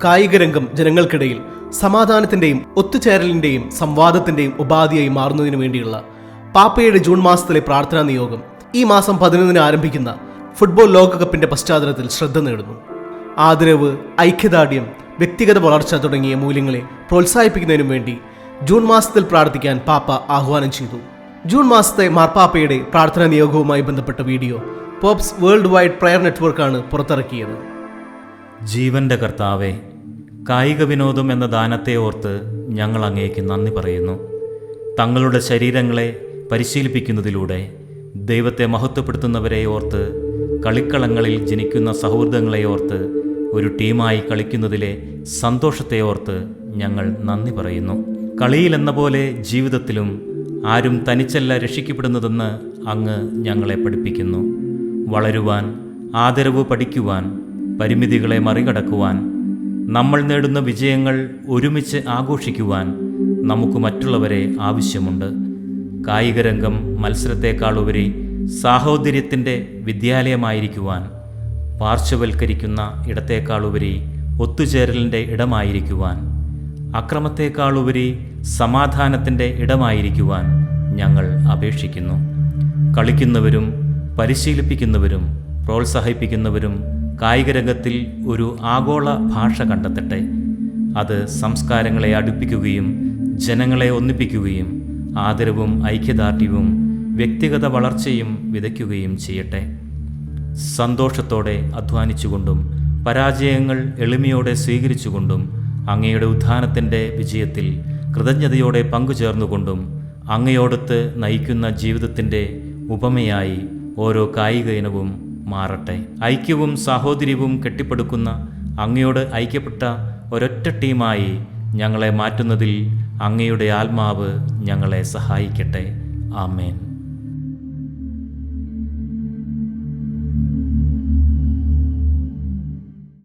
കായികരംഗം ജനങ്ങൾക്കിടയിൽ സമാധാനത്തിന്റെയും ഒത്തുചേരലിന്റെയും സംവാദത്തിന്റെയും ഉപാധിയായി മാറുന്നതിനു വേണ്ടിയുള്ള പാപ്പയുടെ ജൂൺ മാസത്തിലെ പ്രാർത്ഥനാ നിയോഗം ഈ മാസം 11 ആരംഭിക്കുന്ന ഫുട്ബോൾ ലോകകപ്പിന്റെ പശ്ചാത്തലത്തിൽ ശ്രദ്ധ നേടുന്നു. ആദരവ്, ഐക്യദാർഢ്യം, വ്യക്തിഗത വളർച്ച തുടങ്ങിയ മൂല്യങ്ങളെ പ്രോത്സാഹിപ്പിക്കുന്നതിനു വേണ്ടി ജൂൺ മാസത്തിൽ പ്രാർത്ഥിക്കാൻ പാപ്പ ആഹ്വാനം ചെയ്തു. ജൂൺ മാസത്തെ മാർപ്പാപ്പയുടെ പ്രാർത്ഥനാ നിയോഗവുമായി ബന്ധപ്പെട്ട video pope's world wide prayer നെറ്റ്വർക്കാണ് പുറത്തിറക്കിയത്. ജീവന്റെ കർത്താവേ, കായിക വിനോദം എന്ന ദാനത്തെ ഓർത്ത് ഞങ്ങൾ അങ്ങേക്ക് നന്ദി പറയുന്നു. തങ്ങളുടെ ശരീരങ്ങളെ പരിശീലിപ്പിക്കുന്നതിലൂടെ ദൈവത്തെ മഹത്വപ്പെടുത്തുന്നവരെ ഓർത്ത്, കളിക്കളങ്ങളിൽ ജനിക്കുന്ന സൗഹൃദങ്ങളെ ഓർത്ത്, ഒരു ടീമായി കളിക്കുന്നതിലെ സന്തോഷത്തെ ഓർത്ത് ഞങ്ങൾ നന്ദി പറയുന്നു. കളിയിലെന്ന പോലെ ജീവിതത്തിലും ആരും തനിച്ചല്ല രക്ഷിക്കപ്പെടുന്നതെന്ന് അങ്ങ് ഞങ്ങളെ പഠിപ്പിക്കുന്നു. വളരുവാൻ, ആദരവ് പഠിക്കുവാൻ, പരിമിതികളെ മറികടക്കുവാൻ, നമ്മൾ നേടുന്ന വിജയങ്ങൾ ഒരുമിച്ച് ആഘോഷിക്കുവാൻ നമുക്ക് മറ്റുള്ളവരെ ആവശ്യമുണ്ട്. കായികരംഗം മത്സരത്തെക്കാളുപരി സാഹോദര്യത്തിൻ്റെ വിദ്യാലയമായിരിക്കുവാൻ, പാർശ്വവൽക്കരിക്കുന്ന ഇടത്തേക്കാളുപരി ഒത്തുചേരലിൻ്റെ ഇടമായിരിക്കുവാൻ, അക്രമത്തെക്കാളുപരി സമാധാനത്തിൻ്റെ ഇടമായിരിക്കുവാൻ ഞങ്ങൾ അപേക്ഷിക്കുന്നു. കളിക്കുന്നവരും പരിശീലിപ്പിക്കുന്നവരും പ്രോത്സാഹിപ്പിക്കുന്നവരും കായികരംഗത്തിൽ ഒരു ആഗോള ഭാഷ കണ്ടെത്തട്ടെ. അത് സംസ്കാരങ്ങളെ അടുപ്പിക്കുകയും ജനങ്ങളെ ഒന്നിപ്പിക്കുകയും ആദരവും ഐക്യദാർഢ്യവും വ്യക്തിഗത വളർച്ചയും വിതയ്ക്കുകയും ചെയ്യട്ടെ. സന്തോഷത്തോടെ അധ്വാനിച്ചുകൊണ്ടും പരാജയങ്ങൾ എളിമയോടെ സ്വീകരിച്ചുകൊണ്ടും അങ്ങയുടെ ഉത്ഥാനത്തിൻ്റെ വിജയത്തിൽ കൃതജ്ഞതയോടെ പങ്കുചേർന്നുകൊണ്ടും അങ്ങയോടൊത്ത് നയിക്കുന്ന ജീവിതത്തിൻ്റെ ഉപമയായി ഓരോ കായിക ഇനവും മാറട്ടെ. ഐക്യവും സാഹോദര്യവും കെട്ടിപ്പടുക്കുന്ന അങ്ങയോട് ഐക്യപ്പെട്ട ഒരൊറ്റ ടീമായി ഞങ്ങളെ മാറ്റുന്നതിൽ അങ്ങയുടെ ആത്മാവ് ഞങ്ങളെ സഹായിക്കട്ടെ. ആമേൻ.